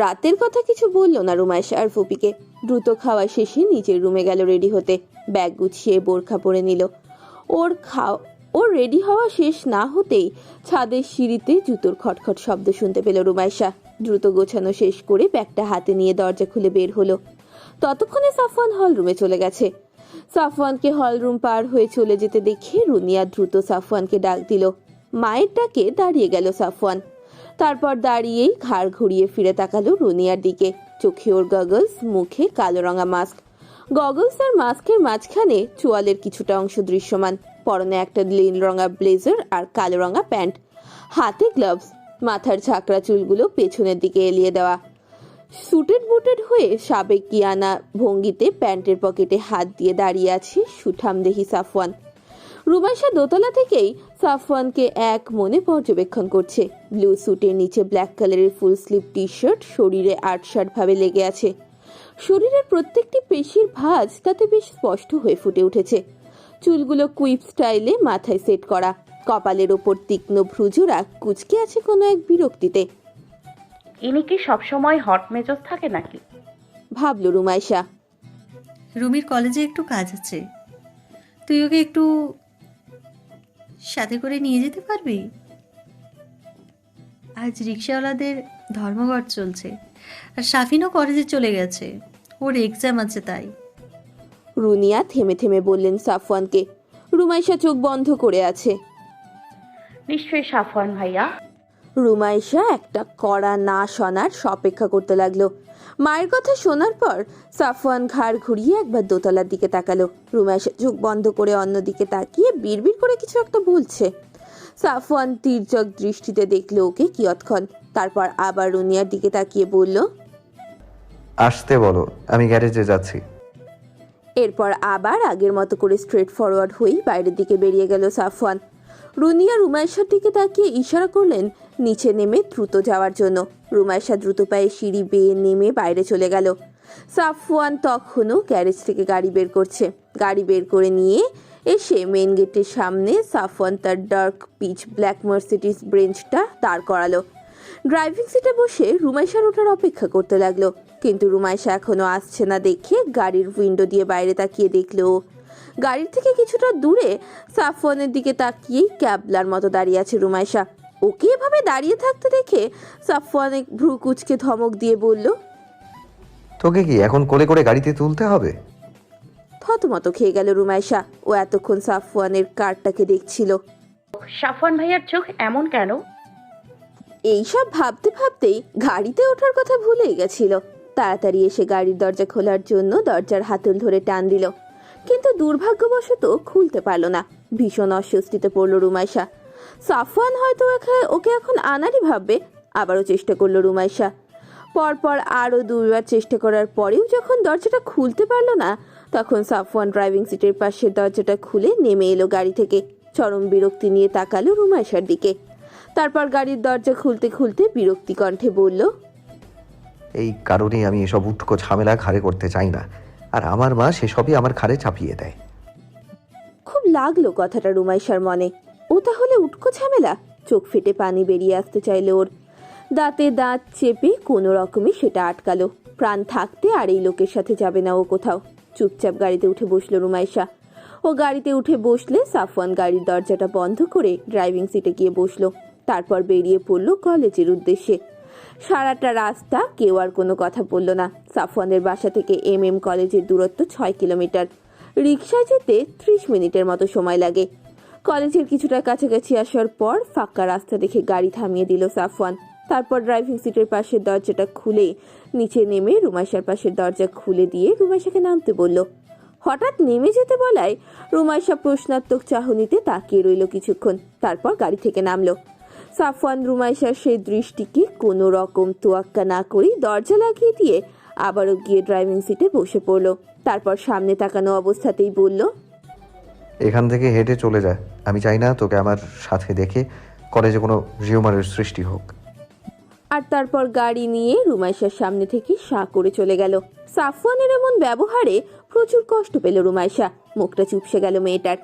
রাতের কথা কিছু বলল না রুমাইশা আর ফুপিকে। দ্রুত খাওয়া শেষে নিজের রুমে গেল রেডি হতে। ব্যাগ গুছিয়ে বোরখা পরে নিল। ওর রেডি হওয়া শেষ না হতেই ছাদের সিঁড়িতে জুতোর খটখট শব্দ শুনতে পেল রুমাইশা। দ্রুত গোছানো শেষ করে ব্যাগটা হাতে নিয়ে দরজা খুলে বের হলো। ততক্ষণে সাফওয়ান হল রুমে চলে গেছে। সাফওয়ানকে হল রুম পার হয়ে চলে যেতে দেখে রুনিয়া দ্রুত সাফওয়ানকে ডাক দিল। মায়ের ডাকে দাঁড়িয়ে গেল সাফওয়ান। তারপর দাঁড়িয়েই ঘাড় ঘুরিয়ে ফিরে তাকালো রুনিয়ার দিকে। চোখে ওর গগলস, মুখে কালো রঙা মাস্ক। গগলস আর মাস্কের মাঝখানে চোয়ালের কিছুটা অংশ দৃশ্যমান। পরনে একটা নীল রঙা ব্লেজার আর কালো রঙা প্যান্ট, হাতে গ্লাভস। মাথার ঝাঁকড়া চুলগুলো পেছনের দিকে এলিয়ে দেওয়া। সুটেড বুটেড হয়ে সাবেকিয়ানা ভঙ্গিতে প্যান্টের পকেটে হাত দিয়ে দাঁড়িয়ে আছে সুঠামদেহী সাফওয়ান। রুমাইশা দোতলা থেকেই সাফওয়ানকে এক মনে পর্যবেক্ষণ করছে। ব্লু স্যুটের নিচে ব্ল্যাক কালারের ফুল স্লিভ টি শার্ট শরীরে আটসাট ভাবে লেগে আছে। শরীরের প্রত্যেকটি পেশির ভাঁজ তাতে বেশ স্পষ্ট হয়ে ফুটে উঠেছে। চুলগুলো কুইপ স্টাইলে মাথায় সেট করা। কপালের ওপর তীক্ষ্ণ ভ্রুজোড়া কুঁচকে আছে কোনো এক বিরক্তিতে। ইনি কি সবসময় হট মেজাজ থাকে নাকি, ভাবল রুমাইশা। রুমির কলেজে একটু কাজ আছে, তুই ওকে একটু সাথে করে নিয়ে যেতে পারবি? আজ রিক্সাওয়ালাদের ধর্মঘট চলছে, আর সাফিনও কলেজে চলে গেছে, ওর এক্সাম আছে তাই। রুনিয়া থেমে থেমে বললেন সাফওয়ানকে। রুমাইশা চোখ বন্ধ করে আছে। নিশ্চয়ই সাফওয়ান ভাইয়া। রুমাইশা একটা কড়া না শোনার অপেক্ষা করতে লাগলো। মায়ের কথা শোনার পর সাফওয়ান ঘাড় ঘুরিয়ে একবার দোতলার দিকে তাকালো। রুমাইশা চোখ বন্ধ করে অন্যদিকে তাকিয়ে বিড়বিড় করে কিছু একটা বলছে। সাফওয়ান তির্যক দৃষ্টিতে দেখলো ওকে কিয়ৎক্ষণ, তারপর আবার রুনিয়ার দিকে তাকিয়ে বলল, আসতে বলো, আমি গ্যারেজে যাচ্ছি। এরপর আবার আগের মতো করে স্ট্রেট ফরওয়ার্ড হয়েই বাইরের দিকে বেরিয়ে গেল সাফওয়ান। রুনিয়া রুমাইশার দিকে তাকিয়ে ইশারা করলেন নিচে নেমে দ্রুত যাওয়ার জন্য। রুমাইশা দ্রুত পায়ে সিঁড়ি বেয়ে নেমে বাইরে চলে গেল। সাফওয়ান তখনও গ্যারেজ থেকে গাড়ি বের করছে। গাড়ি বের করে নিয়ে এসে মেন গেটের সামনে সাফওয়ান তার ডার্ক পিচ ব্ল্যাক মার্সিডিজ বেঞ্চটা দাঁড় করালো। ড্রাইভিং সিটে বসে রুমাইশার ওঠার অপেক্ষা করতে লাগলো, কিন্তু রুমাইশা এখনো আসছে না দেখে গাড়ির উইন্ডো দিয়ে বাইরে তাকিয়ে দেখলো গাড়ির থেকে কিছুটা দূরে সাফওয়ানের দিকে তাকিয়েই ক্যাবলার মতো দাঁড়িয়ে আছে রুমাইশা। ওকে এভাবে দাঁড়িয়ে থাকতে দেখে সাফওয়ান এক ভ্রু কুচকে ধমক দিয়ে বলল, তোকে কি এখন কোলে করে গাড়িতে তুলতে হবে? থতমত খেয়ে গেল রুমাইশা। ও এতক্ষণ সাফওয়ানের কারটাকে দেখছিল। সাফওয়ান ভাইয়ার চোখ এমন কেন? এইসব ভাবতে ভাবতেই গাড়িতে ওঠার কথা ভুলেই গেছিল। তাড়াতাড়ি এসে গাড়ির দরজা খোলার জন্য দরজার হাতল ধরে টান দিল, কিন্তু দুর্ভাগ্যবশত খুলতে পারল না। ভীষণ অস্বস্তিতে পড়ল রুমাইশা। সাফওয়ান হয়তো ওকে এখন আনারই ভাববে। আবারও চেষ্টা করলো রুমাইশা। পরপর আরও দুইবার চেষ্টা করার পরেও যখন দরজাটা খুলতে পারল না, তখন সাফওয়ান ড্রাইভিং সিটের পাশের দরজাটা খুলে নেমে এলো গাড়ি থেকে। চরম বিরক্তি নিয়ে তাকালো রুমাইশার দিকে। তারপর গাড়ির দরজা খুলতে খুলতে বিরক্তি কণ্ঠে বলল, এই কারণেই আমি এসব উটকো ঝামেলা ঘাড়ে করতে চাই না, আর আমার মা সেসবই আমার ঘাড়ে চাপিয়ে দেয়। খুব লাগলো কথাটা রুমাইশার মনে। ও তাহলে উটকো ঝামেলা? চোখ ফেটে পানি বেরিয়ে আসতে চাইলো ওর। দাঁতে দাঁত চেপে কোনো রকমে সেটা আটকালো। প্রাণ থাকতে আর এই লোকের সাথে যাবে না ও কোথাও। চুপচাপ গাড়িতে উঠে বসলো রুমাইশা। ও গাড়িতে উঠে বসলে সাফওয়ান গাড়ির দরজাটা বন্ধ করে ড্রাইভিং সিটে গিয়ে বসলো। তারপর বেরিয়ে পড়লো কলেজের উদ্দেশ্যে। সারাটা রাস্তা কেউ আর কোনো কথা বলল না। সাফওয়ানের বাসা থেকে কলেজের দূরত্ব 6 কিলোমিটার। রিক্সায় যেতে 30 মিনিটের মতো সময় লাগে। কলেজের কিছুটা কাছাকাছি আসার পর ফাঁকা রাস্তা দেখে গাড়ি থামিয়ে দিল সাফওয়ান। তারপর ড্রাইভিং সিটের পাশের দরজাটা খুলে নিচে নেমে রুমাইশার পাশের দরজা খুলে দিয়ে রুমাইশাকে নামতে বলল। হঠাৎ নেমে যেতে বলায় রুমাইশা প্রশ্নাত্মক চাহনিতে তাকিয়ে রইল কিছুক্ষণ। তারপর গাড়ি থেকে নামলো। সাফওয়ান রুমাইশার সেই দৃষ্টিকে কোনো রকম তোয়াক্কা না করে দরজা লাগিয়ে দিয়ে আবারও গিয়ে ড্রাইভিং সিটে বসে পড়লো। তারপর সামনে তাকানো অবস্থাতেই বলল, এখান থেকে হেঁটে চলে যা। আমি চাই না তোকে আমার সাথে দেখে কলেজে কোনো রিউমারের সৃষ্টি হোক। আর তারপর গাড়ি নিয়ে রুমাইশার সামনে থেকে সাঁ করে চলে গেল। সাফওয়ানের এমন ব্যবহারে প্রচুর কষ্ট পেল রুমাইশা। মুখটা চুপসে গেল মেয়েটার।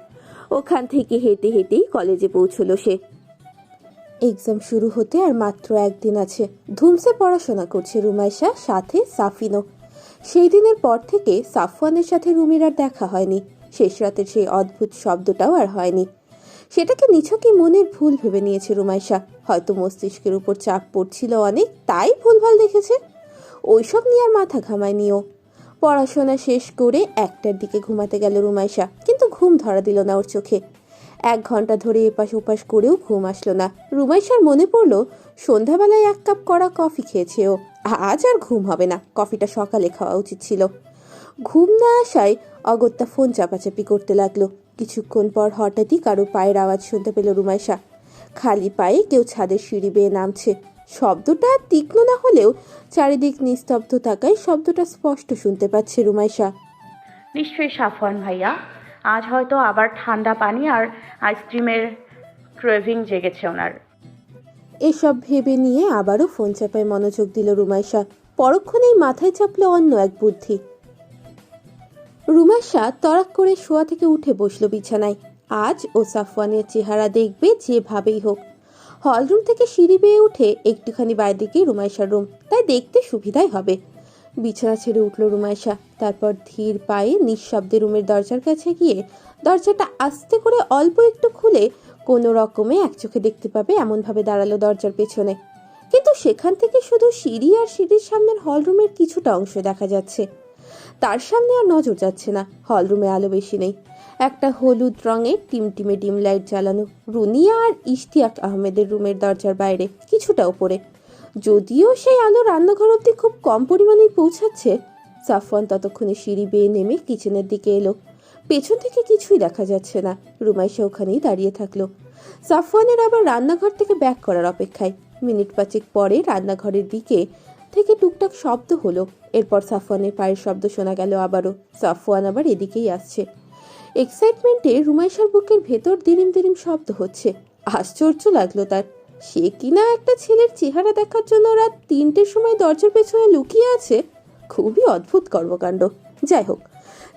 ওখান থেকে হেঁটে হেঁটেই কলেজে পৌঁছলো সে। এক্সাম শুরু হতে আর মাত্র একদিন আছে। ধুমসে পড়াশোনা করছে রুমাইশা, সাথে সাফিনও। সেই দিনের পর থেকে সাফওয়ানের সাথে রুমির আর দেখা হয়নি। শেষ রাতের সেই অদ্ভুত শব্দটাও আর হয়নি। সেটাকে নিছকই মনের ভুল ভেবে নিয়েছে রুমাইশা। হয়তো মস্তিষ্কের উপর চাপ পড়ছিল অনেক, তাই ভুলভাল দেখেছে। ওইসব নিয়ে আর মাথা ঘামায়নিও। পড়াশোনা শেষ করে 1টার দিকে ঘুমাতে গেল রুমাইশা, কিন্তু ঘুম ধরা দিল না ওর চোখে। 1 ঘন্টা ধরে এপাশ ওপাশ করেও ঘুম আসলো না। রুমাইশার মনে পড়লো সন্ধ্যাবেলায় 1 কাপ কড়া কফি খেয়েছে ও। আজ আর ঘুম হবে না, কফিটা সকালে খাওয়া উচিত ছিল। ঘুম না আসায় অগত্যা ফোন চাপাচাপি করতে লাগলো। কিছুক্ষণ পর হঠাৎই কারো পায়ের আওয়াজ শুনতে পেল রুমাইশা। খালি পায়ে কেউ ছাদের সিঁড়ি বেয়ে নামছে। শব্দটা তীক্ষ্ণ না হলেও চারিদিক নিস্তব্ধ থাকায় শব্দটা স্পষ্ট শুনতে পাচ্ছে রুমাইশা। নিশ্চয়ই সাফওয়ান ভাইয়া। আজ হয়তো আবার ঠান্ডা পানি আর আইসক্রিমের ক্রেভিং জেগেছে ওনার। এসব ভেবে নিয়ে আবারও ফোন চাপায় মনোযোগ দিল রুমাইশা। পরক্ষণেই মাথায় চাপলো অন্য এক বুদ্ধি। রুমাইশা তড়াক করে শোয়া থেকে উঠে বসলো বিছানায়। আজ ও সাফওয়ানের চেহারা দেখবে যেভাবেই হোক। হলরুম থেকে সিঁড়ি বেয়ে উঠে একটুখানি বাইরে দিকে রুমাইশার রুম, তাই দেখতে সুবিধাই হবে। বিছানা ছেড়ে উঠল রুমাইশা। তারপর ধীর পায়ে নিঃশব্দে রুমের দরজার কাছে গিয়ে দরজাটা আস্তে করে অল্প একটু খুলে কোনো রকমে এক চোখে দেখতে পাবে এমনভাবে দাঁড়ালো দরজার পেছনে। কিন্তু সেখান থেকে শুধু সিঁড়ি আর সিঁড়ির সামনের হলরুমের কিছুটা অংশ দেখা যাচ্ছে। তার সামনে আর নজর যাচ্ছে না। হলরুমে আলো বেশি নেই। একটা হলুদ রঙের টিমটিমে ডিম লাইট জ্বালানো। রুনিয়া আর ইশতিয়াক আহমেদের রুমের দরজার বাইরে কিছুটা উপরে। যদিও সেই আলো রান্নাঘর অব্দি খুব কম পরিমাণেই পৌঁছাচ্ছে। সাফওয়ান ততক্ষণে সিঁড়ি বেয়ে নেমে কিচেনের দিকে এলো। পেছন থেকে কিছুই দেখা যাচ্ছে না। রুমাইশা ওখানেই দাঁড়িয়ে থাকলো, সাফওয়ানের আবার রান্নাঘর থেকে ব্যাক করার অপেক্ষায়। মিনিট 5 পরে রান্নাঘরের দিকে থেকে টুকটাক শব্দ হলো। এরপর সাফওয়ানের পায়ের শব্দ শোনা গেল আবারও। সাফওয়ান আবার এদিকেই আসছে। এক্সাইটমেন্টে রুমাইশার বুকের ভেতর দিরিম দিরিম শব্দ হচ্ছে। আশ্চর্য লাগলো তার। সে কিনা একটা ছেলের চেহারা দেখার জন্য রাত 3টের সময় দরজার পেছনে লুকিয়ে আছে। খুবই অদ্ভুত কর্মকাণ্ড। যাই হোক,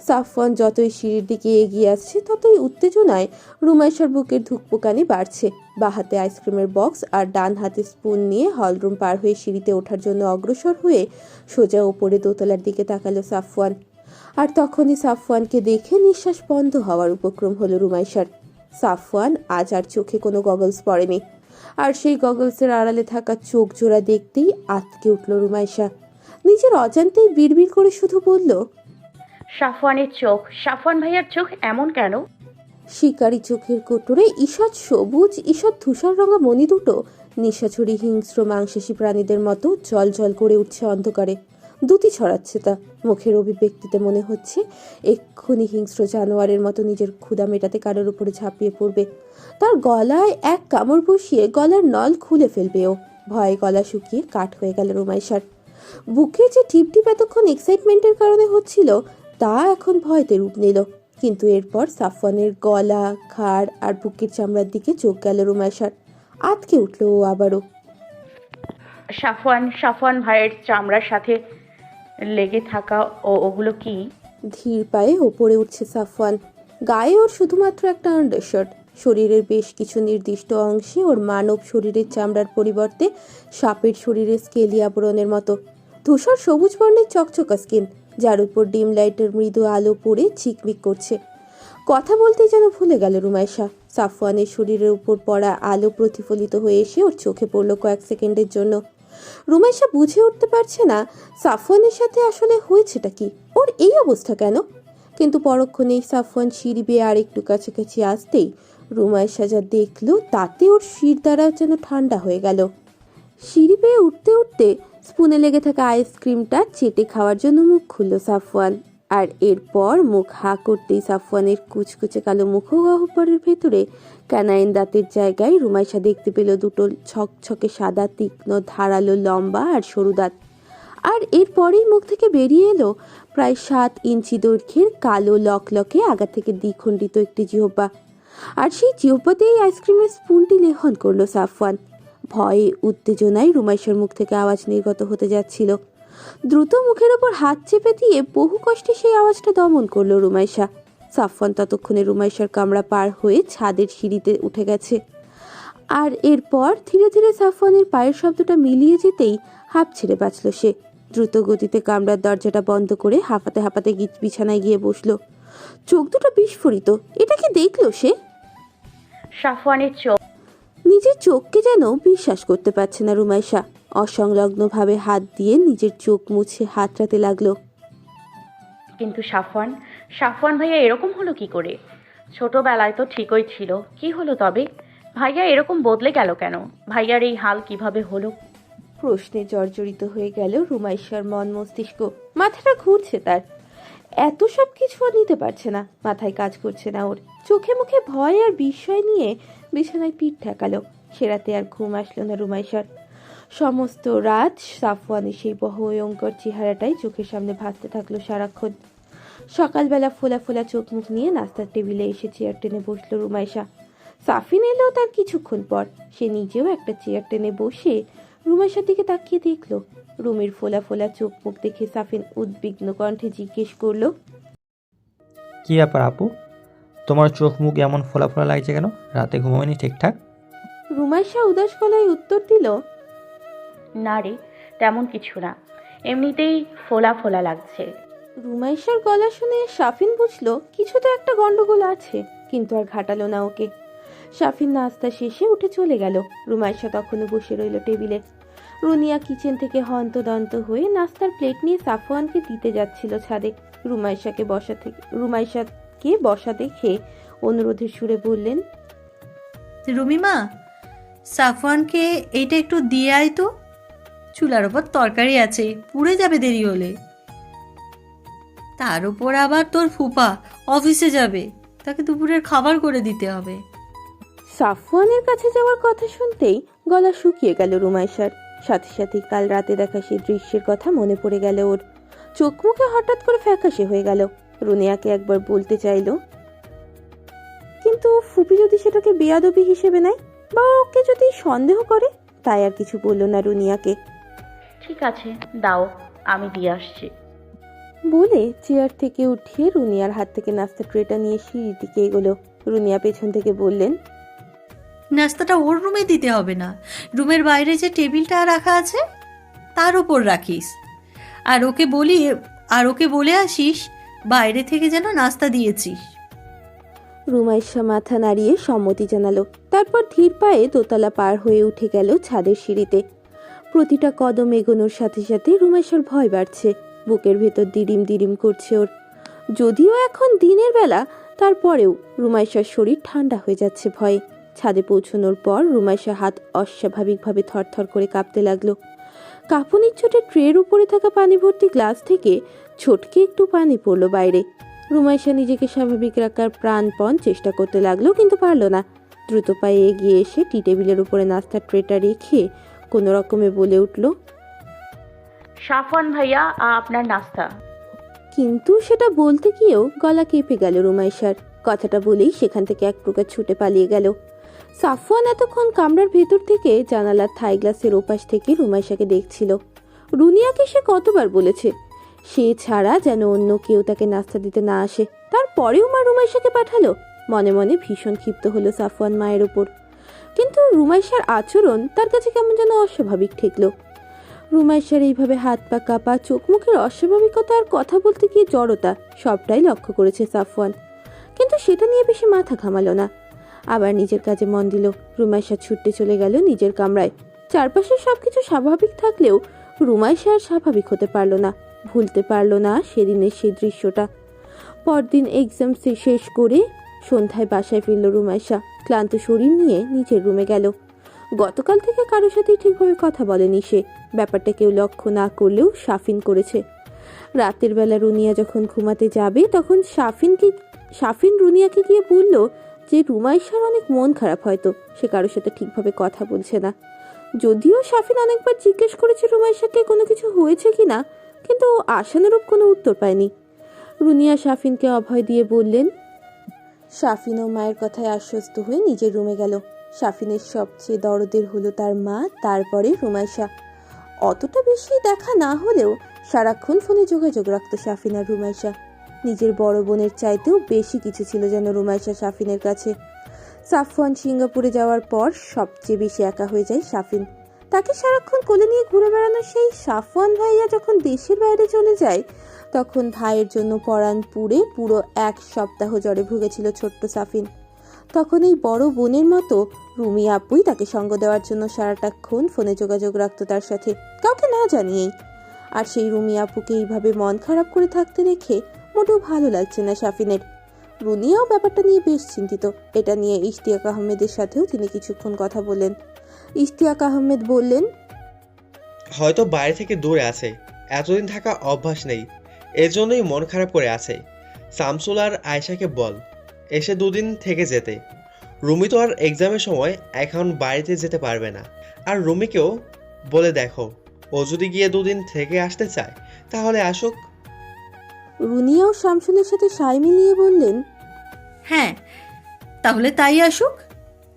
সাফওয়ান যতই সিঁড়ির দিকে এগিয়ে আসছে ততই উত্তেজনায় রুমাইশার বুকের ধুকপুকানি বাড়ছে। বা হাতে আইসক্রিমের বক্স আর ডান হাতে স্পুন নিয়ে হলরুম পার হয়ে সিঁড়িতে ওঠার জন্য অগ্রসর হয়ে সোজা ওপরে দোতলার দিকে তাকালো সাফওয়ান। আর তখনই সাফওয়ানকে দেখে নিঃশ্বাস বন্ধ হওয়ার উপক্রম হলো রুমাইশার। সাফওয়ান আজ আর চোখে কোনো গগলস পরেনি, আর সেই গগলসের আড়ালে থাকা চোখ জোড়া দেখতেই আঁতকে উঠল রুমাইশা। নিজের অজান্তেই বিড়বিড় করে শুধু বলল, সাফওয়ানের চোখ, সাফওয়ান ভাইয়ার চোখ এমন কেন? শিকারি চোখের কোটরে ঈষৎ সবুজ ঈষৎ ধূসর রঙা মণি দুটো নিশাচুরি হিংস্র মাংসাশী প্রাণীদের মতো জল জল করে উঠছে অন্ধকারে। দুটি ছড়াচ্ছে তা। মুখের অভিব্যক্তিতে মনে হচ্ছে এক্ষুনি হিংস্র জানোয়ারের মতো নিজের ক্ষুধা মেটাতে কারোর উপরে ঝাঁপিয়ে পড়বে। তার গলায় এক কামড় বসিয়ে গলার নল খুলে ফেলবে ও। ভয়ে গলা শুকিয়ে কাঠ হয়ে গেল রুমাইশার। বুকে যে টিপটিপ এতক্ষণ এক্সাইটমেন্টের কারণে হচ্ছিল তা এখন ভয়তে রূপ নিল। কিন্তু এরপর সাফওয়ানের গলা, ঘাড় আর বুকের চামড়ার দিকে চোখ গেল রুমাইশার। আঁতকে উঠল ও আবারও। সাফওয়ান ভাইয়ের চামড়ার সাথে লেগে থাকা ওগুলো কি? ধীর পায়ে ওপরে উঠছে সাফওয়ান। গায়ে ওর শুধুমাত্র একটা আন্ডারশার্ট। শরীরের বেশ কিছু নির্দিষ্ট অংশে ওর মানব শরীরের চামড়ার পরিবর্তে সাপের শরীরের স্কেলি আবরণের মতো ধূসর সবুজ বর্ণের চকচকা স্কিন, যার উপর ডিম লাইটের মৃদু আলো পড়ে ঝিকমিক করছে। কথা বলতে যেন ভুলে গেল রুমাইশা। সাফওয়ানের শরীরের উপর পড়া আলো প্রতিফলিত হয়ে এসে ওর চোখে পড়ল কয়েক সেকেন্ডের জন্য। রুমাইশা বুঝে উঠতে পারছে না সাফওয়ানের সাথে আসলে হয়েছেটা কি, ওর এই অবস্থা কেন। কিন্তু পরক্ষণেই সাফওয়ান সিঁড়ি বেয়ে আর একটু কাছাকাছি আসতেই রুমাইশা যা দেখলো তাতে ওর শির দ্বারা যেন ঠান্ডা হয়ে গেল। সিঁড়ি বেয়ে উঠতে উঠতে স্পুনে লেগে থাকা আইসক্রিমটা চেটে খাওয়ার জন্য মুখ খুলল সাফওয়ান। আর এরপর মুখ হা করতেই সাফওয়ানের কুচকুচে কালো মুখগহ্বরের ভেতরে ক্যানাইন দাঁতের জায়গায় রুমাইশা দেখতে পেল দুটো ছকছকে সাদা তীক্ষ্ণ ধারালো লম্বা আর সরু দাঁত। আর এরপরেই মুখ থেকে বেরিয়ে এলো প্রায় 7 ইঞ্চি দৈর্ঘ্যের কালো লকলকে আগা থেকে দ্বিখণ্ডিত একটি জিহ্বা। আর সেই জিহ্বাতেই আইসক্রিমের স্পুনটি লেহন করলো সাফওয়ান। ভয়ে উত্তেজনায় রুমাইশার মুখ থেকে আওয়াজ নির্গত হতে যাচ্ছিল। দ্রুত মুখের ওপর হাত চেপে দিয়ে বহু কষ্টে সেই আওয়াজটা দমন করলো রুমাইশা। সাফওয়ান ততক্ষণে রুমাইশার কামরা পার হয়ে ছাদের সিঁড়িতে উঠে গেছে। আর এরপর ধীরে ধীরে সাফওয়ানের পায়ের শব্দটা মিলিয়ে যেতেই হাঁপ ছেড়ে বাঁচল সে। দ্রুত গতিতে কামরার দরজাটা বন্ধ করে হাঁপাতে হাঁপাতে বিছানায় গিয়ে বসলো। চোখ দুটো বিস্ফোরিত। এটা কি দেখলো সে? সাফওয়ানের চোখ। নিজের চোখকে যেন বিশ্বাস করতে পারছে না রুমাইশা। অসংলগ্নভাবে হাত দিয়ে নিজের চোখ মুছে হাতড়াতে লাগলো। কিন্তু সাফওয়ান ভাইয়া এরকম হলো কি করে? ছোটবেলায় তো ঠিকই ছিল, কি হলো তবে? ভাইয়া এরকম বদলে গেল কেন? ভাইয়ার এই হাল কিভাবে হলো? প্রশ্নে জর্জরিত হয়ে গেল রুমাইশার মন মস্তিষ্ক। মাথাটা ঘুরছে তার। এত সব কিছু নিতে পারছে না, মাথায় কাজ করছে না ওর। চোখে মুখে ভয় আর বিস্ময় নিয়ে বিছানায় পিঠ ঠেকালো। সে রাতে আর ঘুম আসলো না রুমাইশার। সমস্ত রাত সাফওয়ানের সেই ভয়ঙ্কর চেহারাটাই চোখের সামনে ভাসতে থাকলো সারাক্ষণ। সকালবেলা ফোলা ফোলা চোখ মুখ নিয়ে নাস্তার টেবিলে এসে চেয়ার টেনে বসলো রুমাইশা। সাফিন এলো তার কিছুক্ষণ পর। সে নিজেও একটা চেয়ার টেনে বসে রুমাইশার দিকে তাকিয়ে দেখলো। রুমের ফোলা ফোলা চোখ মুখ দেখে সাফিন উদ্বিগ্ন কণ্ঠে জিজ্ঞেস করলো, কি ব্যাপার আপু, তোমার চোখ মুখ এমন ফোলা ফোলা লাগছে কেন? রাতে ঘুমোয়নি ঠিকঠাক? রুমাইশা উদাস গলায় উত্তর দিল, না রে, তেমন কিছু না, এমনিতেই ফোলা ফোলা লাগছে। রুমাইশার গলা শুনে সাফিন বুঝলো কিছু তো একটা গন্ডগোল আছে, কিন্তু আর ঘাটালো না ওকে। সাফিন নাস্তা শেষে উঠে চলে গেল। রুমাইশা তখনও বসে রইল টেবিলে। রুনিয়া কিচেন থেকে হন্তদন্ত হয়ে নাস্তার প্লেট নিয়ে সাফওয়ানকে দিতে যাচ্ছিল ছাদে। রুমাইশাকে বসা দেখে অনুরোধের সুরে বললেন, রুমিমা, সাফওয়ানকে এইটা একটু দিয়ে আয় তো। চুলার ওপর তরকারি আছে, পুড়ে যাবে দেরি হলে। তার উপর আবার তোর ফুপা অফিসে যাবে, তাকে দুপুরের খাবার করে দিতে হবে। সাফওয়ানের কাছে যাওয়ার কথা শুনতেই গলা শুকিয়ে গেল রুমাইশার। সাথে সাথে কাল রাতে দেখা সেই দৃশ্যের কথা মনে পড়ে গেল ওর। চোখ মুখে হঠাৎ করে ফ্যাকাশে হয়ে গেল। রুনিয়াকে একবার বলতে চাইলো, কিন্তু ফুপি যদি সেটাকে বেয়াদবি হিসেবে নেয় বা ওকে যদি সন্দেহ করে, তাই আর কিছু বলল না রুনিয়াকে। ঠিক আছে, দাও, আমি দিয়ে আসছি। বলে চেয়ার থেকে উঠিয়ে রুনিয়ার হাত থেকে নাস্তা ট্রেটা নিয়ে সিঁড়ির দিকে এগোলো। রুনিয়া পেছন থেকে বললেন, নাস্তাটা ওর রুমে দিতে হবে না, রুমের বাইরে যে টেবিলটা রাখা আছে তার উপর রাখিস। আর ওকে বলে আসিস বাইরে থেকে যেন নাস্তা দিয়েছিস। রুমাইশা মাথা নাড়িয়ে সম্মতি জানালো। তারপর ধীর পায়ে দোতলা পার হয়ে উঠে গেল ছাদের সিঁড়িতে। প্রতিটা কদম এগোনোর সাথে সাথে রুমাইশার ভয় বাড়ছে। বুকের ভেতর দিরিম দিরিম করছে ওর। যদিও এখন দিনের বেলা, তারপরেও রুমাইশার শরীর ঠান্ডা হয়ে যাচ্ছে ভয়ে। ছাদে পৌঁছানোর পর রুমাইশার হাত অস্বাভাবিকভাবে থরথর করে কাঁপতে লাগলো। কাঁপুনির চোটে ট্রের উপরে থাকা পানি ভর্তি গ্লাস থেকে ছোটকে একটু পানি পড়লো বাইরে। রুমাইশা নিজেকে স্বাভাবিক রাখার প্রাণপণ চেষ্টা করতে লাগলো, কিন্তু পারল না। দ্রুত পায়ে এগিয়ে এসে টি টেবিলের উপরে নাস্তার ট্রেটা রেখে কোনো রকমে বলে উঠল, সাফওয়ান ভাইয়া, আপনার নাস্তা। কিন্তু সেটা বলতে গিয়েও গলা কেঁপে গেল রুমাইশার। কথাটা বলেই সেখান থেকে এক প্রকার ছুটে পালিয়ে গেল। সাফওয়ান এতক্ষণ কামরার ভেতর থেকে জানালার থাই গ্লাসের ওপাশ থেকে রুমাইশাকে দেখছিল। রুনিয়াকে সে কতবার বলেছে সে ছাড়া যেন অন্য কেউ তাকে নাস্তা দিতে না আসে, তারপরেও মা রুমাইশাকে পাঠালো। মনে মনে ভীষণ ক্ষিপ্ত হলো সাফওয়ান মায়ের ওপর। কিন্তু রুমাইশার আচরণ তার কাছে কেমন যেন অস্বাভাবিক ঠেকলো। রুমাইশার এইভাবে হাত পা কাঁপা, চোখ মুখের অস্বাভাবিকতা আর কথা বলতে গিয়ে জড়তা, সবটাই লক্ষ্য করেছে সাফওয়ান। কিন্তু সেটা নিয়ে বেশি মাথা ঘামালো না, আবার নিজের কাজে মন দিল। রুমাইশা ছুটতে চলে গেল নিজের কামরায়। চারপাশে সবকিছু স্বাভাবিক থাকলেও রুমাইশা আর স্বাভাবিক হতে পারল না, ভুলতে পারল না সেদিনের সেই দৃশ্যটা। পরদিন এক্সাম শেষ করে সন্ধ্যায় বাসায় ফিরল রুমাইশা। ক্লান্ত শরীর নিয়ে নিজের রুমে গেল। গতকাল থেকে কারোর সাথে ঠিকভাবে কথা বলেনি সে। ব্যাপারটা কেউ লক্ষ্য না করলেও সাফিন করেছে। রাতের বেলা রুনিয়া যখন ঘুমাতে যাবে তখন সাফিন রুনিয়াকে গিয়ে বলল যে রুমাইশার অনেক মন খারাপ, হয়তো সে কারোর সাথে ঠিকভাবে কথা বলছে না। যদিও সাফিন অনেকবার জিজ্ঞেস করেছে রুমাইশাকে কোনো কিছু হয়েছে কিনা, কিন্তু আশানুরূপ কোনো উত্তর পায়নি। রুনিয়া সাফিনকে অভয় দিয়ে বললেন। সাফিনও মায়ের কথায় আশ্বস্ত হয়ে নিজের রুমে গেল। সাফিনের সবচেয়ে দরদের হলো তার মা, তারপরে রুমাইশা। অতটা বেশি দেখা না হলেও সারাক্ষণ ফোনে যোগাযোগ রাখত সাফিন আর রুমাইশা। নিজের বড় বোনের চাইতেও বেশি কিছু ছিল যেন রুমাইশা সাফিনের কাছে। সাফওয়ান সিঙ্গাপুরে যাওয়ার পর সবচেয়ে বেশি একা হয়ে যায় সাফিন। তাকে সারাক্ষণ কোলে নিয়ে ঘুরে বেড়ানো সেই সাফওয়ান ভাইয়া যখন দেশের বাইরে চলে যায়, তখন ভাইয়ের জন্য পরাণ পুড়ে পুরো 1 সপ্তাহ জ্বরে ভুগেছিল ছোট্ট সাফিন। তখন এই বড় বোনের মতো রুমি আপুই তাকে সঙ্গ দেওয়ার জন্য সারাটাক্ষণ ফোনে যোগাযোগ রাখতো তার সাথে, কাউকে না জানিয়েই। আর সেই রুমি আপুকে এইভাবে মন খারাপ করে থাকতে দেখে মোটেও ভালো লাগছে না সাফিনের। রুনিয়াও ব্যাপারটা নিয়ে বেশ চিন্তিত। এটা নিয়ে ইশতিয়াক আহমেদের সাথেও তিনি কিছুক্ষণ কথা বললেন। ইশতিয়াক আহমেদ বললেন, হয়তো বাইরে থেকে দূরে আছে, এতদিন থাকা অভ্যাস নেই, এজন্যই মন খারাপ করে আছে। শামসুল আর আয়েশাকে বল এসে 2 দিন থেকে যেতে। রুমি তো আর এক্সামের সময় এখন বাড়িতে যেতে পারবে না। আর রুমিকেও বলে দেখো, ও যদি গিয়ে 2 দিন থেকে আসতে চায় তাহলে আসুক। রুনিয়াও শামসুলের সাথে সায় মিলিয়ে বললেন, হ্যাঁ, তাহলে তাই আসুক।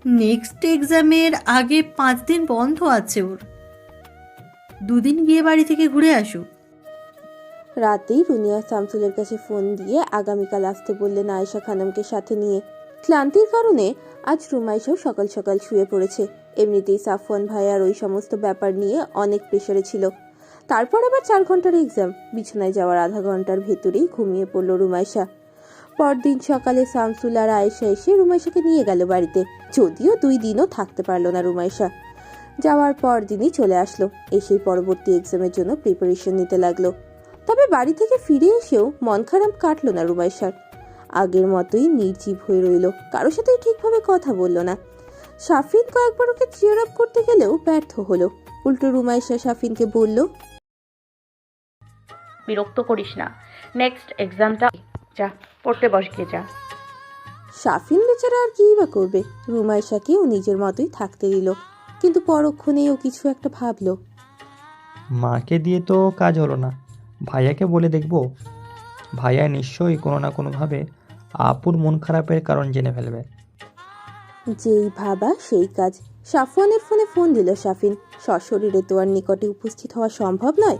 নেক্সট এক্সামের আগে 5 দিন বন্ধ আছে ওর। 2 দিন গিয়ে বাড়ি থেকে ঘুরে আসুক। রাতেই রুনিয়া শামসুলের কাছে ফোন দিয়ে আগামীকাল আসতে বললেন আয়েশা খানমকে সাথে নিয়ে। ক্লান্তির কারণে আজ রুমাইশাও সকাল সকাল শুয়ে পড়েছে। এমনিতেই সাফওয়ান ভাইয়ার ওই সমস্ত ব্যাপার নিয়ে অনেক প্রেশারে ছিল। তারপর আবার 4 ঘন্টার এক্সাম। বিছানায় যাওয়ার আধা ঘন্টার ভেতরেই ঘুমিয়ে পড়ল রুমাইশা। পরদিন সকালে শামসুল আর আয়েশা এসে রুমাইশাকে নিয়ে গেল বাড়িতে। যদিও 2 দিনও থাকতে পারল না রুমাইশা। যাওয়ার পর দিনই চলে আসলো। এসে পরবর্তী এক্সামের জন্য প্রিপারেশন নিতে লাগলো। তবে বাড়ি থেকে ফিরে এসেও মন খারাপ কাটলো না রুমাইশার। আগের মতোই নির্জীব হয়ে রইল, কারোর সাথে ঠিকভাবে কথা বলল না। সাফিন কয়েকবার ওকে চিয়ার আপ করতে গেলেও ব্যর্থ হলো। উল্টো রুমাইশা সাফিনকে বলল, বিরক্ত করিস না, নেক্সট এক্সামটা যা পড়তে বস গিয়ে যা। সাফিন বেচারা আর কি বা করবে। রুমাইশাকে ও নিজের মতোই থাকতে দিল, কিন্তু পরক্ষণেই ও কিছু একটা ভাবলো। মাকে দিয়ে তো কাজ হলো না, ভাইয়াকে বলে দেখব। ভাইয়া নিশ্চয়ই কোনো না কোনোভাবে আপুর মন খারাপের কারণ জেনে ফেলবে। যেই ভাবা সেই কাজ। সাফওয়ানের ফোনে ফোন দিল সাফিন। সশরীরে তো আর নিকটে উপস্থিত হওয়া সম্ভব নয়,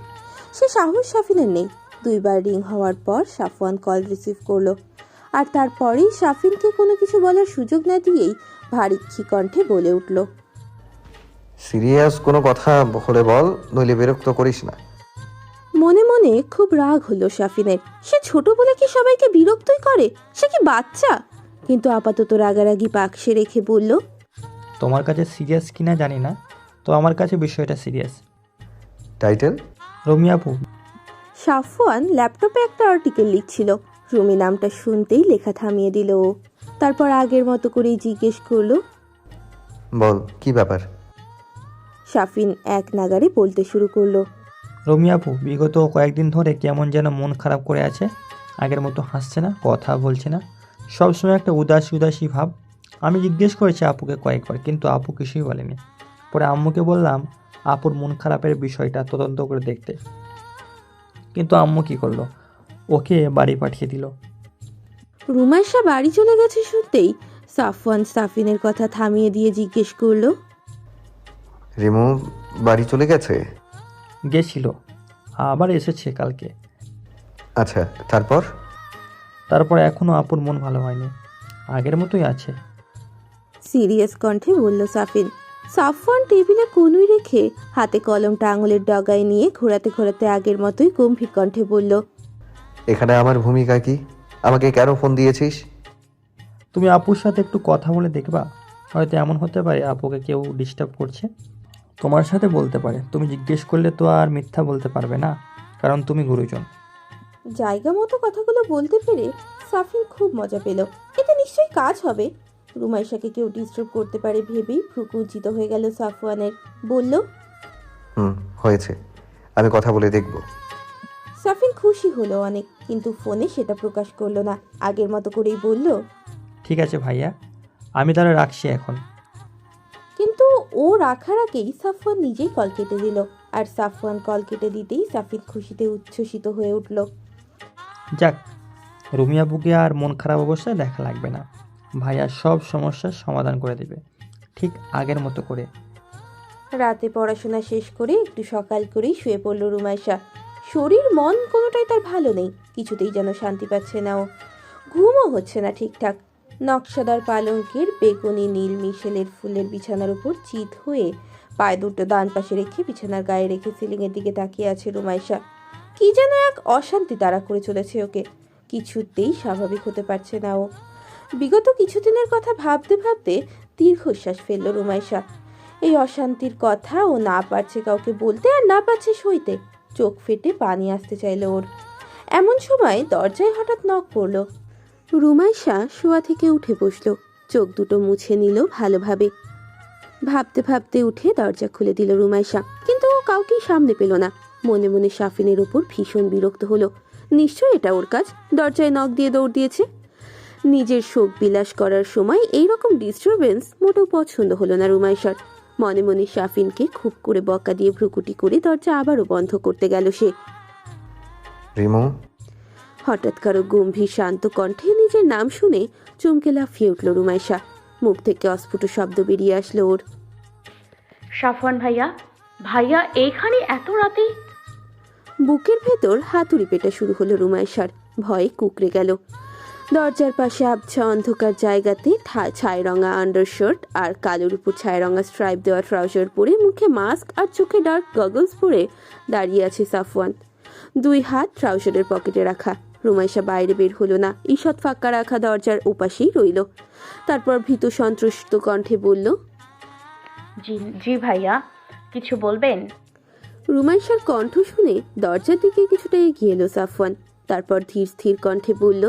সে সাহস সাফিনের নেই। 2 বার রিং হওয়ার পর সাফওয়ান কল রিসিভ করলো। আর তারপরেই সাফিনকে কোনো কিছু বলার সুযোগ না দিয়েই ভারী কণ্ঠে বলে উঠল, সিরিয়াস কোনো কথা হলে বল, নইলে বিরক্ত করিস না। মনে মনে খুব রাগ হলো সাফিনের। সে ছোট বলে কি সবাইকে বিরক্তই করে? সে কি বাচ্চা? কিন্তু আপাতত রাগারাগি পাকসে রেখে বলল, তোমার কাছে সিরিয়াস কিনা জানি না, তো আমার কাছে বিষয়টা সিরিয়াস। টাইটেল? রুমি আপু। সাফওয়ান ল্যাপটপে একটা আর্টিকেল লিখছিল। রুমি নামটা শুনতেই লেখা থামিয়ে দিল ও। তারপর আগের মতো করেই জিজ্ঞেস করলো, বল কি ব্যাপার? সাফিন এক নাগারে বলতে শুরু করলো, রুমি আপু বিগত কয়েকদিন ধরে কেমন যেন মন খারাপ করে আছে। আগের মতো হাসছে না, কথা বলছে না, সবসময় একটা উদাসী উদাসী ভাব। আমি জিজ্ঞেস করেছি আপুকে কয়েকবার, কিন্তু আপু কিছুই বলেনি। পরে আম্মুকে বললাম আপুর মন খারাপের বিষয়টা তদন্ত করে দেখতে, কিন্তু আম্মু কি করলো, ওকে বাড়ি পাঠিয়ে দিল। রুমাইশা বাড়ি চলে গেছে শুনতেই সাফওয়ান সাফিনের কথা থামিয়ে দিয়ে জিজ্ঞেস করলো, রিমু বাড়ি চলে গেছে? গেছিল, আবার এসেছে কালকে। আচ্ছা, তারপর? তারপর এখনও আপুর মন ভালো হয়নি, আগের মতোই আছে। সিরিয়াস কণ্ঠে বলল সাফিন। সাফওয়ান টেবিলে কনুই রেখে হাতে কলমটা আঙুলের ডগায় নিয়ে ঘোরাতে ঘোরাতে আগের মতোই গম্ভীর কণ্ঠে বলল, এখানে আমার ভূমিকা কি? আমাকে কেন ফোন দিয়েছিস? তুমি আপুর সাথে একটু কথা বলে দেখবা, হয়তো এমন হতে পারে আপুকে কেউ ডিস্টার্ব করছে। তোমার সাথে বলতে পারে, তুমি জিজ্ঞেস করলে তো আর মিথ্যা বলতে পারবে না, কারণ তুমি গুরুজন। জায়গা মতো কথাগুলো বলতে পেরে সাফিন খুব মজা পেল। এতে নিশ্চয়ই কাজ হবে। রুমাইশাকে কেউ ডিস্টার্ব করতে পারে ভেবেই ভ্রুকুঞ্চিত হয়ে গেল সাফওয়ানের। বলল, হয়েছে, আমি কথা বলে দেখব। সাফিন খুশি হলো অনেক, কিন্তু ফোনে সেটা প্রকাশ করলো না। আগের মতো করেই বলল, ঠিক আছে ভাইয়া, আমি তাহলে রাখছি এখন। কিন্তু ও রাখার আগেই সাফওয়ান নিজেই কল কেটে দিল। আর সাফওয়ান কল কেটে দিতেই সাফিন খুশিতে উচ্ছ্বসিত হয়ে উঠল। যাক, রুমি আপুকে আর মন খারাপ অবস্থায় দেখা লাগবে না। ভাইয়া সব সমস্যার সমাধান করে দেবে, ঠিক আগের মতো করে। রাতে পড়াশোনা শেষ করে একটু সকাল করেই শুয়ে পড়ল রুমাইশা। শরীর মন কোনোটাই তার ভালো নেই, কিছুতেই যেন শান্তি পাচ্ছে না ও। ঘুমও হচ্ছে না ঠিকঠাক। নকশাদার পালঙ্কের বেগুনি নীল মিশেলের ফুলের বিছানার উপর চিত হয়ে পায়ে দুটো ডান পাশে রেখে বিছানার গায়ে রেখে সিলিংয়ের দিকে তাকিয়ে আছে রুমাইশা। কি যেন এক অশান্তি তাড়া করে চলেছে ওকে, কিছুতেই স্বাভাবিক হতে পারছে না ও। বিগত কিছুদিনের কথা ভাবতে ভাবতে দীর্ঘশ্বাস ফেলল রুমাইশা। এই অশান্তির কথা ও না পারছে কাউকে বলতে আর না পারছে সইতে। চোখ ফেটে পানি আসতে চাইল ওর। এমন সময় দরজায় হঠাৎ নক পড়ল। রুমাইশা শোয়া থেকে উঠে বসল, চোখ দুটো মুছে নিল ভালোভাবে। ভাবতে ভাবতে উঠে দরজা খুলে দিল রুমাইশা, কিন্তু কাউকেই সামনে পেল না। মনে মনে সাফিনের উপর ভীষণ বিরক্ত হলো। নিশ্চয়ই এটা ওর কাজ, দরজায় নক দিয়ে দৌড় দিয়েছে। নিজের শোক বিলাস করার সময় এইরকম ডিস্টারবেন্স মোটেও পছন্দ হলো না রুমাইশার। মনে মনে সাফিনকে খুব করে বকা দিয়ে ভ্রুকুটি করে দরজা আবারও বন্ধ করতে গেল সে। রিমু, হঠাৎ কারো গম্ভীর শান্ত কণ্ঠে নিজের নাম শুনে চমকে লাফিয়ে উঠল রুমাইশা। মুখ থেকে অস্ফুট শব্দ বেরিয়ে আসলো ওর। সাফওয়ান ভাইয়া, ভাইয়া এইখানে এত রাতে? বুকের ভেতর হাতুড়ি পেটা শুরু হলো রুমাইশার। ভয়ে কুকড়ে গেল। দরজার পাশে আবছা অন্ধকার জায়গাতে ছাই রঙা আন্ডারশার্ট আর কালোর উপর ছাই রঙা স্ট্রাইপ দেওয়া ট্রাউজার পরে, মুখে মাস্ক আর চোখে ডার্ক গগলস পরে দাঁড়িয়ে আছে সাফওয়ান, দুই হাত ট্রাউজারের পকেটে রাখা। রুমাইশা বাইরে বের হলো না, ঈষৎ ফাঁকা রাখা দরজার ওপাশেই রইল। তারপর ভীত সন্ত্রস্ত কণ্ঠে বলল, জি জি ভাইয়া, কিছু বলবেন? রুমাইশার কণ্ঠ শুনে দরজার দিকে কিছুটা এগিয়ে এলো সাফওয়ান। তারপর ধীর স্থির কণ্ঠে বলল,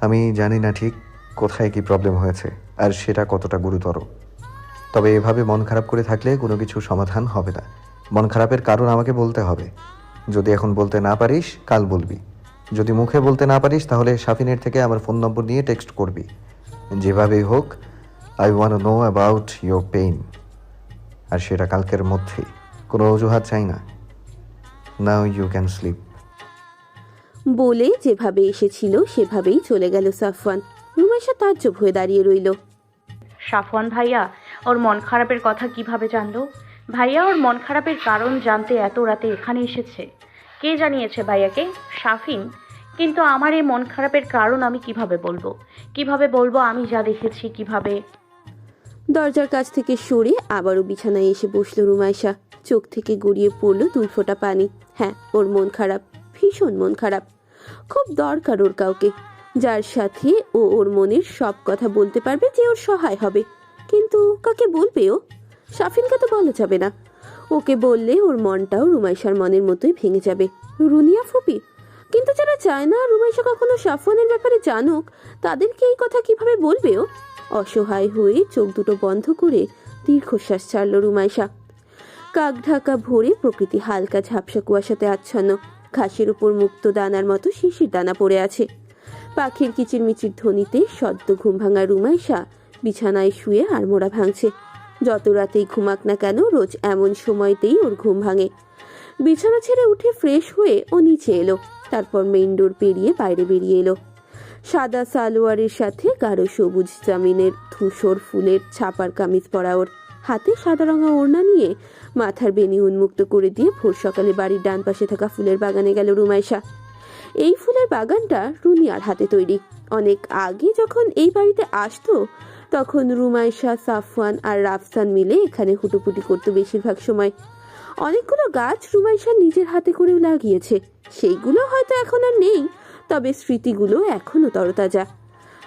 আমি জানি না ঠিক কোথায় কি প্রবলেম হয়েছে আর সেটা কতটা গুরুতর, তবে এভাবে মন খারাপ করে থাকলে কোনো কিছু সমাধান হবে না। মন খারাপের কারণ আমাকে বলতে হবে। যদি এখন বলতে না পারিস কাল বলবি। যদি মুখে বলতে না পারিস তাহলে সাফিনের থেকে আমার ফোন নম্বর নিয়ে টেক্সট করবি। যেভাবেই হোক, I want know about your pain, আর সেটা কালকের মধ্যেই। কোনো অজুহাত চাই না। Now you can sleep. বলে যেভাবে এসেছিল সেভাবেই চলে গেল সাফওয়ান। রুমাইশা তাজ্জব হয়ে দাঁড়িয়ে রইল। সাফওয়ান ভাইয়া ওর মন খারাপের কথা কিভাবে জানলো? ভাইয়া ওর মন খারাপের কারণ জানতে এত রাতে এখানে এসেছে? কে জানিয়েছে ভাইয়াকে? সাফিন? কিন্তু আমার এই মন খারাপের কারণ আমি কিভাবে বলবো? কিভাবে বলবো আমি যা দেখেছি? কিভাবে? দরজার কাছ থেকে সরে আবারও বিছানায় এসে বসলো রুমাইশা। চোখ থেকে গড়িয়ে পড়লো দুই ফোঁটা পানি। হ্যাঁ, ওর মন খারাপ, ভীষণ মন খারাপ। খুব দরকার ওর কাউকে, যার সাথে ও ওর মনের সব কথা বলতে পারবে, যে ওর সহায় হবে। কিন্তু কাকে বলবে ও? সাফিনকে তো বলা যাবে না। ওকে বললে ওর মনটাও রুমাইশার মনের মতোই ভেঙে যাবে। রুনিয়া ফুপি? কিন্তু যারা চায় না রুমাইশা কখনো সাফওয়ানের ব্যাপারে জানুক, তাদেরকে এই কথা কিভাবে বলবে ও? অসহায় হয়ে চোখ দুটো বন্ধ করে দীর্ঘশ্বাস ছাড়ল রুমাইশা। কাক ঢাকা ভোরে প্রকৃতি হালকা ঝাপসা কুয়াশাতে আচ্ছন্ন। ঘাসের উপর মুক্ত দানার মতো শিশির দানা পড়ে আছে। পাখির কিচিরমিচির ধ্বনিতে সদ্য ঘুম ভাঙা রুমাইশা বিছানায় শুয়ে আড়মোড়া ভাঙছে। যত রাতেই ঘুমাক না কেন, রোজ এমন সময়তেই ওর ঘুম ভাঙে। বিছানা ছেড়ে উঠে ফ্রেশ হয়ে ও নিচে এলো। তারপর মেইন ডোর পেরিয়ে বাইরে বেরিয়ে এলো। সাদা সালোয়ারের সাথে গাঢ় সবুজ জামিনের ধূসর ফুলের ছাপার কামিজ পরা ওর। হাতে সাদা রঙা ওড়না নিয়ে মাথার বেনি উন্মুক্ত করে দিয়ে ভোর সকালে বাড়ির ডান পাশে থাকা ফুলের বাগানে গেল রুমাইশা। এই ফুলের বাগানটা রুনিয়ার হাতে তৈরি। অনেক আগে যখন এই বাড়িতে আসতো, তখন রুমাইশা, সাফওয়ান আর রাফসান মিলে এখানে হুটোপুটি করতো বেশিরভাগ সময়। অনেকগুলো গাছ রুমাইশা নিজের হাতে করেও লাগিয়েছে। সেইগুলো হয়তো এখন আর নেই, তবে স্মৃতিগুলো এখনো তরতাজা।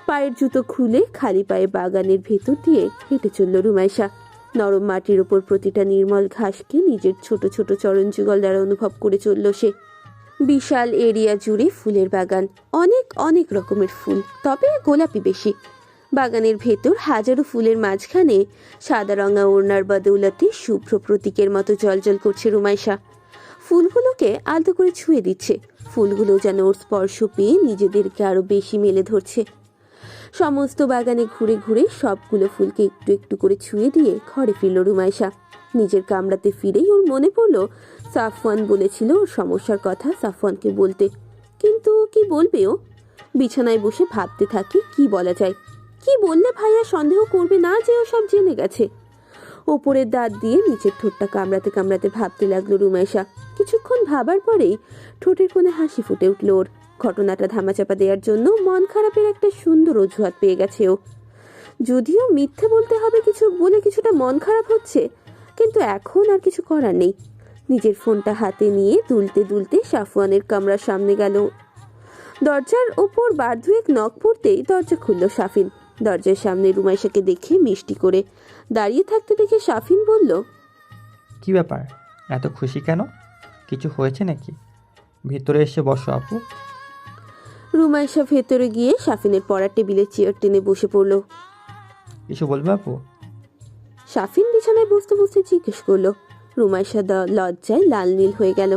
পায়ের জুতো খুলে খালি পায়ে বাগানের ভেতর দিয়ে হেঁটে চলল রুমাইশা। নরম মাটির ওপর প্রতিটা নির্মল ঘাসকে নিজের ছোট ছোট চরণ যুগল দ্বারা অনুভব করে চলল সে। বিশাল এরিয়া জুড়ে ফুলের বাগান, অনেক অনেক রকমের ফুল, তবে গোলাপি বেশি। বাগানের ভেতর হাজারো ফুলের মাঝখানে সাদা রঙা ওড়নার বদৌলতে শুভ্র প্রতীকের মতো জলজল করছে রুমাইশা। ফুলগুলোকে আলতো করে ছুঁয়ে দিচ্ছে। ফুলগুলো যেন ওর স্পর্শ পেয়ে নিজেদেরকে আরো বেশি মেলে ধরছে। সমস্ত বাগানে ঘুরে ঘুরে সবগুলো ফুলকে একটু একটু করে ছুঁয়ে দিয়ে ঘরে ফিরল রুমাইশা। নিজের কামরাতে ফিরেই ওর মনে পড়লো সাফওয়ান বলেছিল ওর সমস্যার কথা সাফওয়ানকে বলতে। কিন্তু কি বলবে ও? বিছানায় বসে ভাবতে থাকে কি বলা যায়। কি বললে ভাইয়া সন্দেহ করবে না যে ও সব জেনে গেছে? ওপরের দাঁত দিয়ে নিচের ঠোঁটটা কামড়াতে কামড়াতে ভাবতে লাগলো রুমাইশা। কিছুক্ষণ ভাবার পরেই ঠোঁটের কোণে হাসি ফুটে উঠল ওর। ঘটনাটা ধামাচাপা দেওয়ার জন্য মন খারাপের একটা সুন্দর অজুহাত পেয়ে গেছে ও। যদিও মিথ্যে বলতে হবে কিছু বলে কিছুটা মন খারাপ হচ্ছে, কিন্তু এখন আর কিছু করার নেই। নিজের ফোনটা হাতে নিয়ে দুলতে দুলতে সাফওয়ানের কামরার সামনে গেল। দরজার ওপর বার দুয়েক নখ পড়তেই দরজা খুলল সাফিন। দরজার সামনে রুমাইশাকে দেখে মিষ্টি করে দাঁড়িয়ে থাকতে দেখে সাফিন বলল, কি ব্যাপার, এত খুশি কেন? কিছু হয়েছে নাকি? ভিতরে এসে বসো আপু। রুমাইশা ভেতরে গিয়ে সাফিনের পড়ার টেবিলে চেয়ার টেনে বসে পড়ল। কিছু বলবে আপু? সাফিন বিছানায় বসতে বসতে জিজ্ঞেস করলো। রুমাইশা লজ্জায় লাল নীল হয়ে গেল।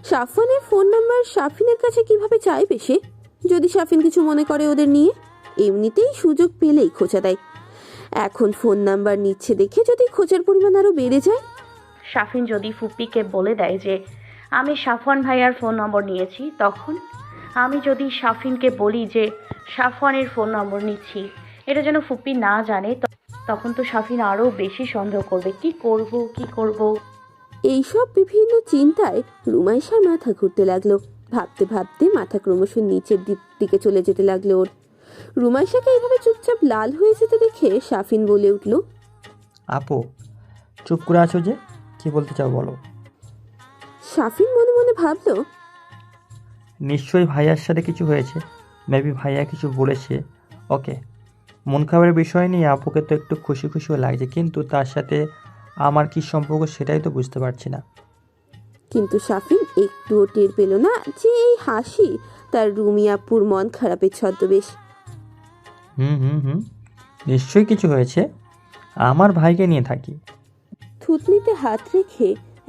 সাফওয়ানের ফোন নাম্বার সাফিনের কাছে কিভাবে চাইবে সে? যদি সাফিন কিছু মনে করে ওদের নিয়ে, এমনিতেই সুযোগ পেলেই খোঁচা দেয়। এখন ফোন নাম্বার নিচ্ছে দেখে যদি খোঁচার পরিমাণ আরো বেড়ে যায়। সাফিন যদি ফুপ্পিকে বলে দেয় যে আমি সাফওয়ান ভাইয়ার ফোন নম্বর নিয়েছি, তখন আমি যদি সাফিনকে বলি যে সাফওয়ানের ফোন নম্বর নিচ্ছি, এটা যেন ফুপ্পি না জানে, তখন তো সাফিন আরও বেশি সন্দেহ করবে। কি করব? এইসব বিভিন্ন চিন্তায় রুমাইশার মাথা ঘুরতে লাগলো। ভাবতে ভাবতে মাথা ক্রমশ নিচের দিকে চলে যেতে লাগলো ওর। রুমাইশাকে এইভাবে চুপচাপ লাল হয়ে যেতে দেখে সাফিন বলে উঠল, আপু চুপ করে আছো যে, কি বলতে চাও বলো। সাফিন মনে মনে ভাবলো, নিশ্চয়ই ভাইয়ার সাথে কিছু হয়েছে, মেবি ভাইয়া কিছু বলেছে ওকে। মন খাবারের বিষয় নিয়ে আপুকে তো একটু খুশি খুশিও লাগছে, কিন্তু তার সাথে আমার কি সম্পর্ক সেটাই তো বুঝতে পারছি না। কিন্তু সাফিন একটুও টের পেল না যে এই হাসি তার রুমি আপুর মন খারাপের ছদ্মবেশ। হুম, নিশ্চয়ই কিছু হয়েছে। আমার ভাইকে নিয়ে থাকি। থুতনিতে হাত রেখে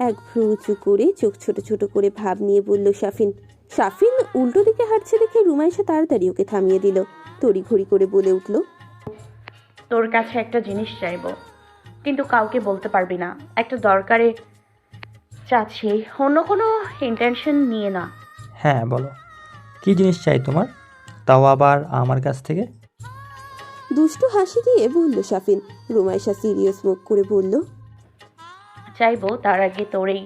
এক ভ্রু উঁচু করে চোখ ছোট ছোট করে ভাব নিয়ে বলল সাফিন। সাফিন উল্টো দিকে হাঁটছে দেখে রুমাইশা তাড়াতাড়ি ওকে থামিয়ে দিল। তড়িঘড়ি করে বলে উঠল, তোর কাছে একটা জিনিস চাইবো, কিন্তু কাউকে বলতে পারবি না। একটা দরকারে চাচ্ছি, অন্য কোনো ইন্টেনশন নিয়ে না। হ্যাঁ বলো, কি জিনিস চাই তোমার, তাও আবার আমার কাছ থেকে? দুষ্টু হাসি দিয়ে বলল সাফিন। রুমাইশা সিরিয়াস মুখ করে বলল, চাইবো তার আগে তোর এই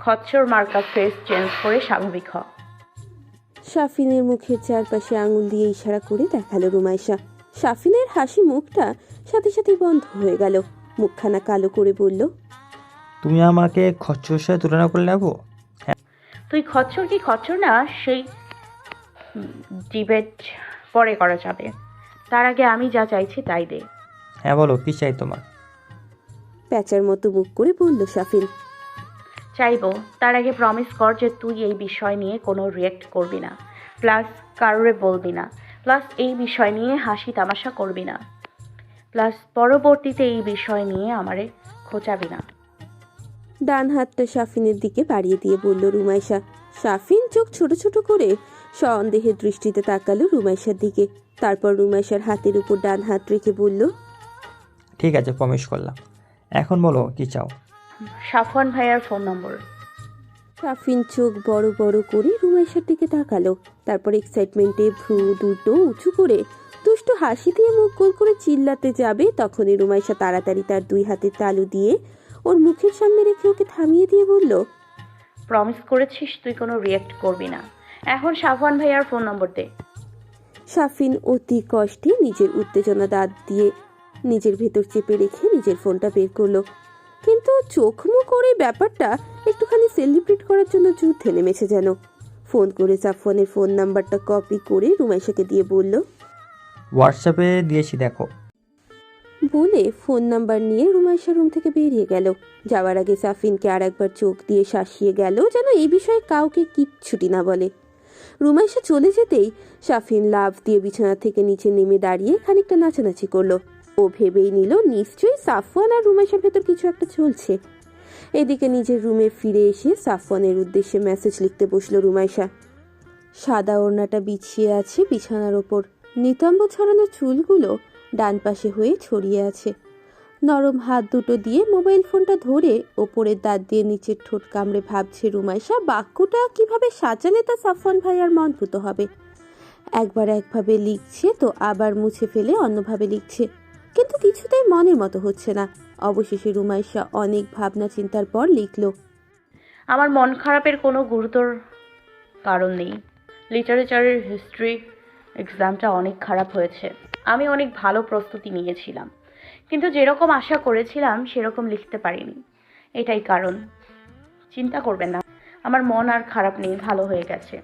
খচ্চর মার্কা ফেস চেঞ্জ করে স্বাভাবিক হ। সাফিনের মুখের চারপাশে আঙুল দিয়ে ইশারা করে দেখালো রুমাইশা। সাফিনের হাসি মুখটা সাথে সাথে বন্ধ হয়ে গেল। মুখখানা কালো করে বলল, তুমি আমাকে খচ্চর সাথে তুলনা করলে আপু? তুই খচ্চর কি খচ্চর না সেই ডিবেট পরে করা যাবে, তার আগে আমি যা চাইছি তাই দে। হ্যাঁ বলো, কি চাই তোমার? প্যাঁচার মতো মুখ করে বলল সাফিন। চাইবো তার আগে প্রমিস কর যে তুই এই বিষয় নিয়ে কোনো রিয়েক্ট করবি না, প্লাস কারোরে বলবি না, প্লাস এই বিষয় নিয়ে হাসি তামাশা করবি না, প্লাস পরবর্তীতে এই বিষয় নিয়ে আমারে খোঁচাবি না। ডান হাতটা সাফিনের দিকে বাড়িয়ে দিয়ে বলল রুমাইশা। সাফিন চোখ ছোট ছোট করে সন্দেহের দৃষ্টিতে তাকালো রুমাইশার দিকে। তারপর রুমাইশার হাতের উপর ডান হাত রেখে বলল, ঠিক আছে, প্রমিস করলাম। এখন বলো কি চাও? সাফওয়ান ভাইয়ার ফোন নম্বর। সাফিন চোখ বড় বড় করে রুমাইশার দিকে তাকালো। তারপর এক্সাইটমেন্টে ভ্রু দুটো উঁচু করে দুষ্টু হাসি দিয়ে মুখ গোল করে চিল্লাতে যাবে, তখনই রুমাইশা তাড়াতাড়ি তার দুই হাতের তালু দিয়ে ওর মুখের সামনে রেখে ওকে থামিয়ে দিয়ে বলল, প্রমিস করেছিস তুই কোনো রিয়েক্ট করবি না, এখন সাফওয়ান ভাইয়ার ফোন নম্বর দে। সাফিন অতি কষ্টে নিজের উত্তেজনা দাঁত দিয়ে নিজের ভেতর চেপে রেখে নিজের ফোনটা বের করলো। কিন্তু চোখ মুখ করে ব্যাপারটা একটুখানি সেলিব্রেট করার জন্য যুদ্ধে নেমেছে যেন। ফোন করে সাফওয়ানের ফোন নাম্বারটা কপি করে রুমাইশাকে দিয়ে বলল, হোয়াটসঅ্যাপে দিয়েছি দেখো। বলে ফোন নাম্বার নিয়ে রুমাইশা রুম থেকে বেরিয়ে গেল। যাওয়ার আগে সাফিনকে আর একবার চোখ দিয়ে শাসিয়ে গেল যেন এই বিষয়ে কাউকে কিচ্ছুটি না বলে। রুমাইশা চলে যেতেই সাফিন লাফ দিয়ে বিছানা থেকে নিচে নেমে দাঁড়িয়ে খানিকটা নাচানাচি করলো। ও ভেবেই নিল নিশ্চয়ই সাফওয়ান আর রুমাইশার ভেতর কিছু একটা চলছে। এদিকে নিজের রুমে ফিরে এসে সাফওয়ানের উদ্দেশ্যে মেসেজ লিখতে বসলো রুমাইশা। সাদা ওড়নাটা বিছিয়ে আছে বিছানার ওপর। নিতম্ব ছড়ানো চুলগুলো ডান পাশে হয়ে ছড়িয়ে আছে। নরম হাত দুটো দিয়ে মোবাইল ফোনটা ধরে ওপরের দাঁত দিয়ে নিচের ঠোঁট কামড়ে ভাবছে রুমাইশা বাক্যটা কিভাবে সাজালে তা সাফওয়ান ভাইয়ার মন পুতো হবে। একবার একভাবে লিখছে তো আবার মুছে ফেলে অন্যভাবে লিখছে, কিন্তু কিছুতেই মনের মতো হচ্ছে না। অবশেষে রুমাইশা অনেক ভাবনা চিন্তার পর লিখল, আমার মন খারাপের কোনো গুরুতর কারণ নেই, লিটারেচারের হিস্ট্রি এক্সামটা অনেক খারাপ হয়েছে। আমি অনেক ভালো প্রস্তুতি নিয়েছিলাম, কিন্তু যেরকম আশা করেছিলাম সেরকম লিখতে পারিনি। এটাই কারণ। চিন্তা করবেন না, আমার মন আর খারাপ নেই, ভালো হয়ে গেছে।